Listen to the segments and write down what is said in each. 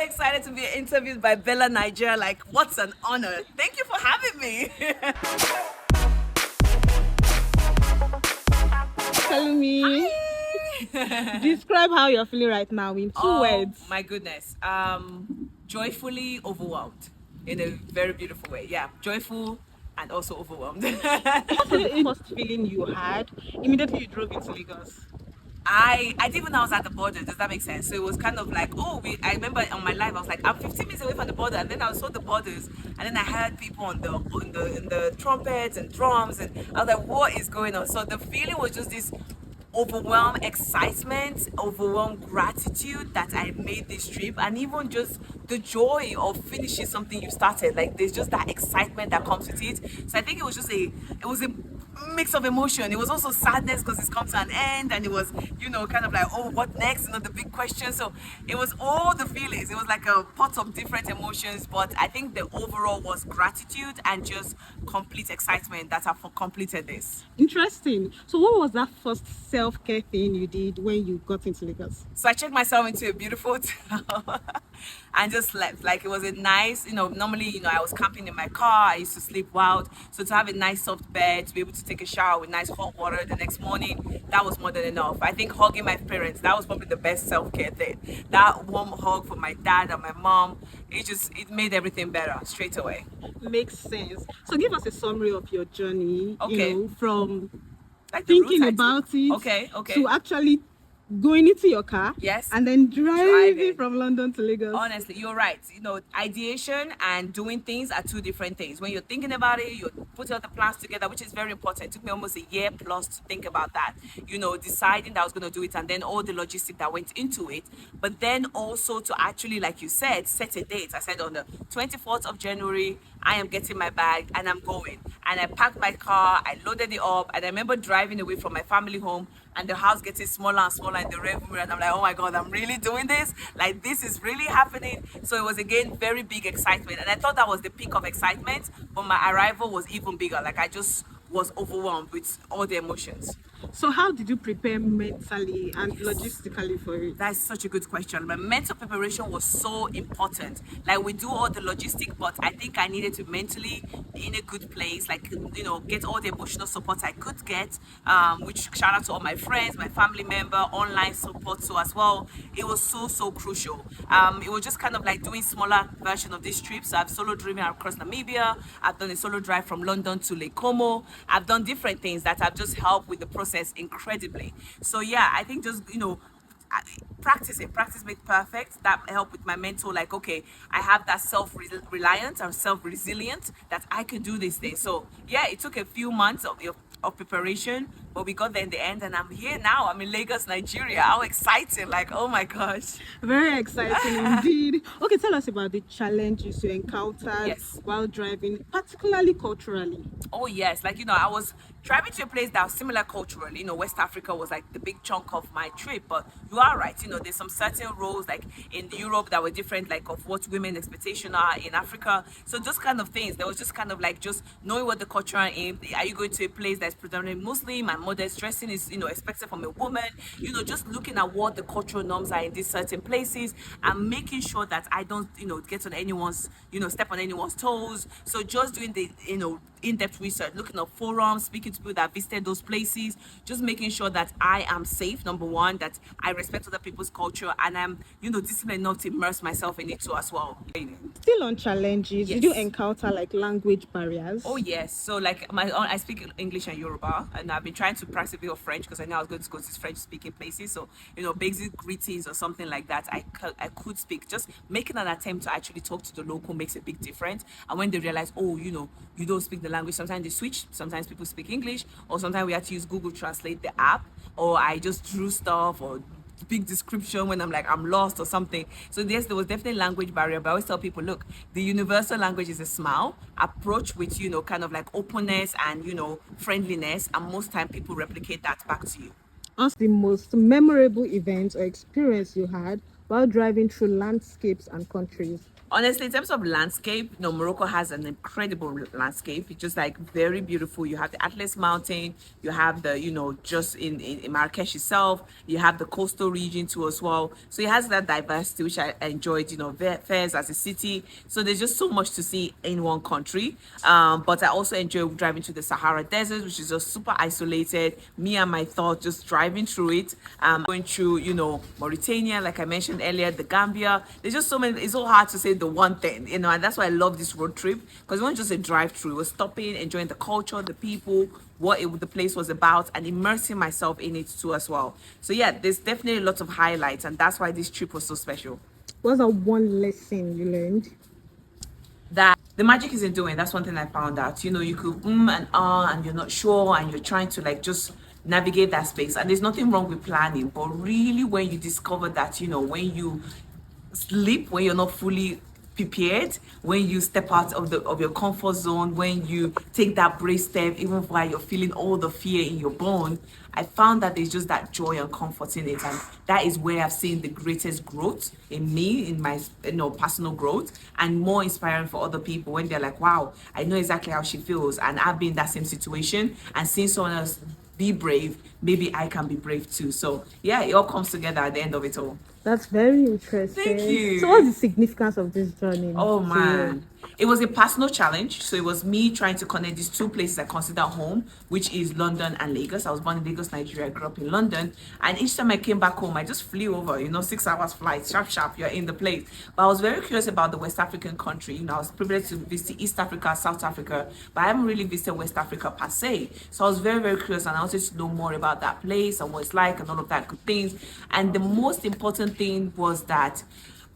excited to be interviewed by BellaNaija. Like, what's an honor. Thank you for having me. Pelumi, describe how you're feeling right now in two words. My goodness. Joyfully overwhelmed in a very beautiful way. Yeah, joyful and also overwhelmed. What's the first feeling you had immediately you drove into Lagos? I didn't even know I was at the border. Does that make sense? So it was kind of like, I remember on my life I was like, I'm 15 minutes away from the border, and then I saw the borders, and then I heard people on the trumpets and drums, and I was like, what is going on? So the feeling was just this overwhelmed excitement, overwhelmed gratitude that I made this trip, and even just the joy of finishing something you started. Like, there's just that excitement that comes with it. So I think it was a mix of emotion. It was also sadness because it's come to an end, and it was, kind of like, oh, what next? The big question. So it was all the feelings. It was like a pot of different emotions, but I think the overall was gratitude and just complete excitement that I've completed this. Interesting. So what was that first self-care thing you did when you got into Lagos? So I checked myself into a beautiful hotel and just slept. Like, it was a nice, normally, I was camping in my car. I used to sleep wild. So to have a nice soft bed, to be able to take a shower with nice hot water the next morning, that was more than enough. I think hugging my parents, that was probably the best self-care thing. That warm hug from my dad and my mom, it made everything better straight away. Makes sense. So give us a summary of your journey, Okay. From Like the thinking route I about took. it Okay. to actually going into your car, Yes, and then driving driving. from London to Lagos. Honestly, you're right. Ideation and doing things are two different things. When you're thinking about it, you're putting all the plans together, which is very important. It took me almost a year plus to think about that. Deciding that I was going to do it, and then all the logistics that went into it. But then also to actually, like you said, set a date. I said on the 24th of January, I am getting my bag and I'm going. And I packed my car, I loaded it up, and I remember driving away from my family home, and the house getting smaller and smaller in the rearview mirror, and I'm like, oh my God, I'm really doing this? Like, this is really happening? So it was, again, very big excitement, and I thought that was the peak of excitement, but my arrival was even bigger. Like, I just was overwhelmed with all the emotions. So how did you prepare mentally and logistically for it? That's such a good question. My mental preparation was so important. Like, we do all the logistic, but I think I needed to mentally be in a good place, like, get all the emotional support I could get, which shout out to all my friends, my family member, online support too as well. It was so crucial. It was just kind of like doing smaller version of this trip. So I've solo driven across Namibia. I've done a solo drive from London to Lake Como. I've done different things that have just helped with the process incredibly. So yeah, I think just practice makes perfect. That helped with my mental, like, okay, I have that self-reliance and self-resilient that I can do this thing. So yeah, it took a few months of preparation, but we got there in the end, and I'm here now. I'm in Lagos, Nigeria. How exciting. Like, oh my gosh. Very exciting indeed. Okay, tell us about the challenges you encountered while driving, particularly culturally. Oh yes, like, I was driving to a place that was similar culturally. West Africa was like the big chunk of my trip, but you are right, there's some certain roles like in Europe that were different, like of what women expectation are in Africa. So those kind of things, there was just kind of like just knowing what the culture is. Are you going to a place that's predominantly Muslim and modest dressing is expected from a woman? Just looking at what the cultural norms are in these certain places, and making sure that I don't get on anyone's step on anyone's toes. So just doing the in-depth research, looking at forums, speaking to people that visited those places, just making sure that I am safe, number one, that I respect other people's culture, and I'm disciplined enough to immerse myself in it too as well. Still on challenges, did you encounter like language barriers? Oh yes, so like I speak English and Yoruba, and I've been trying to practice a bit of French because I know I was going to go to French speaking places. So basic greetings or something like that I could speak. Just making an attempt to actually talk to the local makes a big difference. And when they realize, oh, you don't speak the language, sometimes they switch. Sometimes people speak English, or sometimes we have to use Google Translate, the app, or I just drew stuff or big description when I'm like, I'm lost or something. So yes, there was definitely language barrier, but I always tell people, look, the universal language is a smile. Approach with, kind of like openness and, friendliness, and most time people replicate that back to you. What's the most memorable event or experience you had while driving through landscapes and countries? Honestly, in terms of landscape, Morocco has an incredible landscape. It's just like very beautiful. You have the Atlas Mountain, you have the, just in Marrakesh itself, you have the coastal region too as well. So it has that diversity, which I enjoyed, Fairs as a city. So there's just so much to see in one country. But I also enjoy driving to the Sahara Desert, which is just super isolated. Me and my thoughts just driving through it. Going through, Mauritania, like I mentioned earlier, the Gambia. There's just so many, it's so hard to say the one thing, and that's why I love this road trip, because it wasn't just a drive through. It was stopping, enjoying the culture, the people, the place was about, and immersing myself in it too as well. So yeah, there's definitely lots of highlights, and that's why this trip was so special. What's that one lesson you learned? That the magic isn't doing. That's one thing I found out. You could and and you're not sure, and you're trying to like just navigate that space. And there's nothing wrong with planning, but really when you discover that, when you sleep, when you're not fully prepared, when you step out of your comfort zone, when you take that brave step, even while you're feeling all the fear in your bone, I found that there's just that joy and comfort in it, and that is where I've seen the greatest growth in me, in my personal growth, and more inspiring for other people when they're like, wow, I know exactly how she feels, and I've been in that same situation, and seeing someone else be brave, maybe I can be brave too. So yeah, it all comes together at the end of it all. That's very interesting. Thank you. So what's the significance of this journey? Oh man, it was a personal challenge. So it was me trying to connect these two places I consider home, which is London and Lagos. I was born in Lagos, Nigeria. I grew up in London, and each time I came back home, I just flew over, 6 hours flight, sharp, you're in the place. But I was very curious about the West African country. I was privileged to visit East Africa, South Africa, but I haven't really visited West Africa per se. So I was very, very curious, and I wanted to know more about that place and what it's like and all of that good things. And the most important thing was that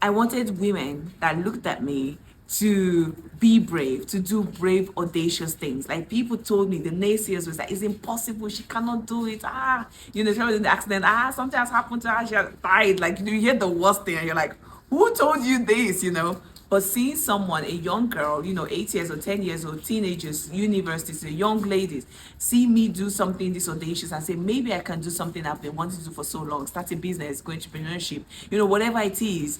I wanted women that looked at me to be brave, to do brave, audacious things. Like people told me, the naysayers was like, it's impossible, she cannot do it. She was in the accident. Something has happened to her, she has died. Like, you hear the worst thing and you're like, who told you this, But seeing someone, a young girl, 8 years or 10 years old, teenagers, universities, young ladies, see me do something this audacious and say, maybe I can do something I've been wanting to do for so long, start a business, go entrepreneurship, whatever it is,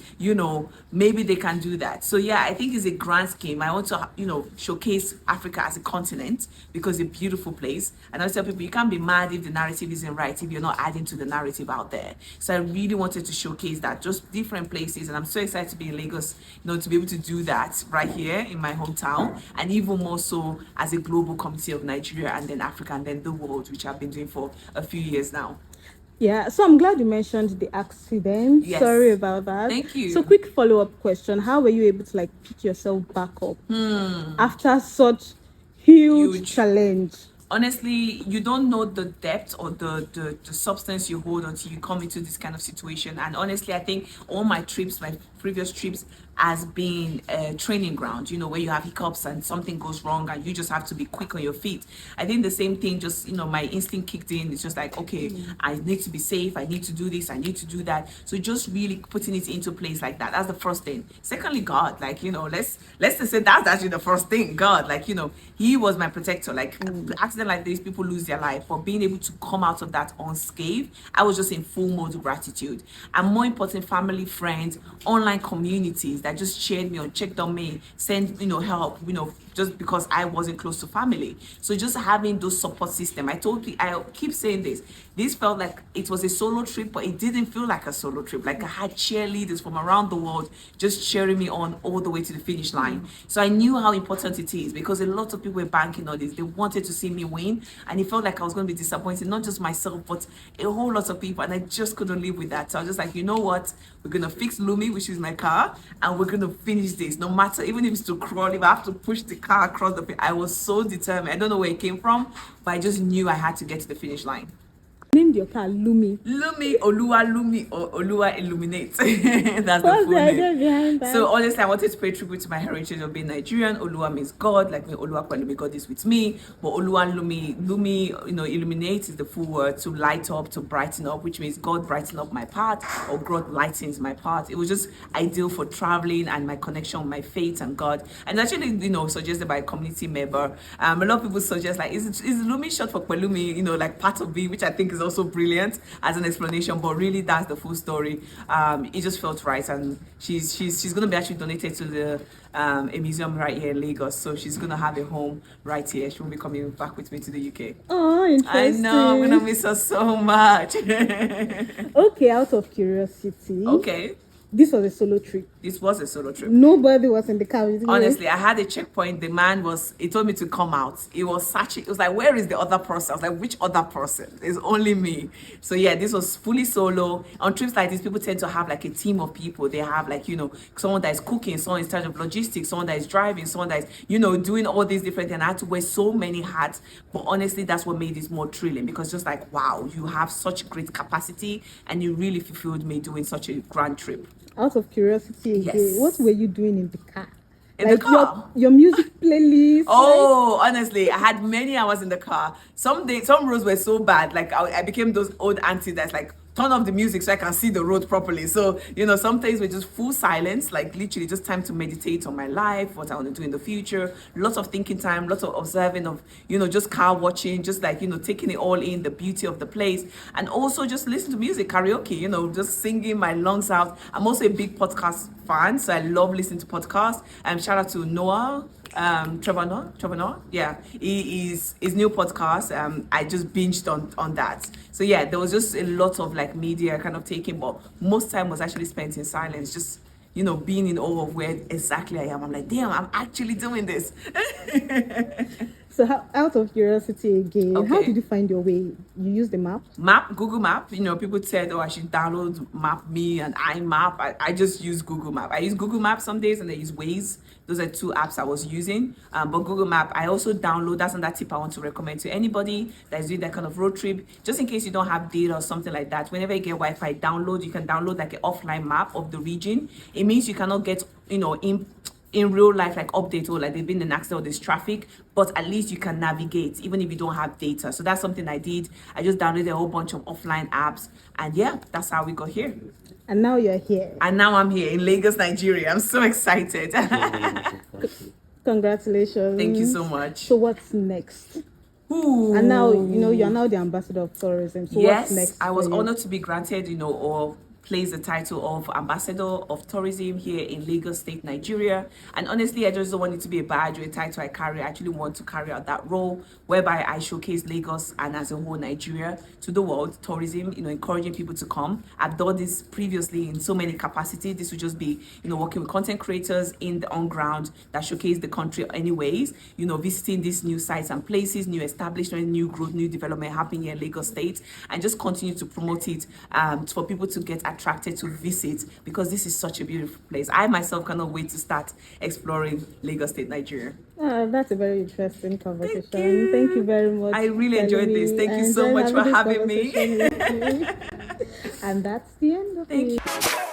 maybe they can do that. So yeah, I think it's a grand scheme. I want to, showcase Africa as a continent because it's a beautiful place. And I tell people, you can't be mad if the narrative isn't right, if you're not adding to the narrative out there. So I really wanted to showcase that, just different places. And I'm so excited to be in Lagos, to be able to do that right here in my hometown, and even more so as a global community of Nigeria and then Africa and then the world, which I've been doing for a few years now. Yeah, so I'm glad you mentioned the accident. Yes. Sorry about that. Thank you. So quick follow-up question. How were you able to pick yourself back up after such huge challenge? Honestly, you don't know the depth or the substance you hold until you come into this kind of situation. And honestly, I think all my previous trips has been a training ground, where you have hiccups and something goes wrong and you just have to be quick on your feet. I think the same thing, just, my instinct kicked in. It's just like, okay, I need to be safe. I need to do this. I need to do that. So just really putting it into place like that. That's the first thing. Secondly, God, let's just say that's actually the first thing. God, he was my protector. Accident like this, people lose their life. But being able to come out of that unscathed, I was just in full mode of gratitude. And more important, family, friends, online communities that just cheered me or checked on me, sent help, just because I wasn't close to family. So just having those support system, I keep saying this felt like it was a solo trip, but it didn't feel like a solo trip. Like I had cheerleaders from around the world just cheering me on all the way to the finish line. So I knew how important it is, because a lot of people were banking on this. They wanted to see me win, and it felt like I was going to be disappointed, not just myself, but a whole lot of people, and I just couldn't live with that. So I was just like, you know what, we're gonna fix Lumi, which is my car, and we're gonna finish this, no matter, even if it's to crawl, if I have to push the car across the. I was so determined. I don't know where it came from, but I just knew I had to get to the finish line. Named your car Lumi. Lumi, or Oluwa Illuminate. That's the full name. Behind that? So honestly, I wanted to pay tribute to my heritage of being Nigerian. Oluwa means God, like me, Oluwa Pelumi, God is with me. But Oluwa Lumi, illuminate is the full word, to light up, to brighten up, which means God brighten up my path, or God lightens my path. It was just ideal for traveling and my connection with my faith and God. And actually, suggested by a community member. A lot of people suggest, is Lumi short for Pelumi, part of me, which I think is also brilliant as an explanation, but really that's the full story. It just felt right, and she's going to be actually donated to the a museum right here in Lagos, so she's going to have a home right here. She won't be coming back with me to the UK. Oh, interesting. I know, I'm going to miss her so much. Okay, out of curiosity. Okay. This was a solo trip. This was a solo trip. Nobody was in the car with me. Honestly, I had a checkpoint. The man he told me to come out. It was searching. It was like, where is the other person? I was like, which other person? It's only me. So yeah, this was fully solo. On trips like this, people tend to have like a team of people. They have like, someone that is cooking, someone in charge of logistics, someone that is driving, someone that is, doing all these different things. And I had to wear so many hats. But honestly, that's what made this more thrilling, because just like, wow, you have such great capacity and you really fulfilled me doing such a grand trip. Out of curiosity again, yes. What were you doing in the car? In the car? Your music playlist? Oh, honestly, I had many hours in the car. Some roads were so bad. Like I became those old aunties that's like, turn off the music so I can see the road properly. So, some days were just full silence, like literally just time to meditate on my life, what I want to do in the future, lots of thinking time, lots of observing of, just car watching, just like, taking it all in, the beauty of the place, and also just listen to music, karaoke, just singing my lungs out. I'm also a big podcast fan, so I love listening to podcasts. Shout out to Noah. Trevor Noah, yeah, his new podcast. I just binged on that. So yeah, there was just a lot of like media kind of taking, but most time was actually spent in silence, just being in awe of where exactly I am. I'm like, damn, I'm actually doing this. So out of curiosity again, okay. How did you find your way? You use the map? Google Map. People said, oh, I should download Map Me and iMap. I just use Google Map. I use Google Map some days and I use Waze. Those are two apps I was using. But Google Map, I also download. That's another tip I want to recommend to anybody that is doing that kind of road trip. Just in case you don't have data or something like that, whenever you get Wi-Fi download, you can download like an offline map of the region. It means you cannot get, in real life, like update or like they've been in an accident or there's traffic, but at least you can navigate even if you don't have data. So that's something I did. I just downloaded a whole bunch of offline apps, and yeah, that's how we got here. And now you're here. And now I'm here in Lagos, Nigeria. I'm so excited. Congratulations. Thank you so much. So what's next? Ooh. And now, you're now the ambassador of tourism. So yes, what's next? I was honored to be granted, or plays the title of Ambassador of Tourism here in Lagos State, Nigeria. And honestly, I just don't want it to be a badge or a title I carry. I actually want to carry out that role whereby I showcase Lagos and as a whole Nigeria to the world, tourism, encouraging people to come. I've done this previously in so many capacities. This would just be, working with content creators in the on ground that showcase the country anyways, visiting these new sites and places, new establishment, new growth, new development happening here in Lagos State, and just continue to promote it for people to get attracted to visit, because this is such a beautiful place. I myself cannot wait to start exploring Lagos State, Nigeria. That's a very interesting conversation. Thank you very much. I really enjoyed this. Thank you so much for having me. And that's the end of it. Thank you.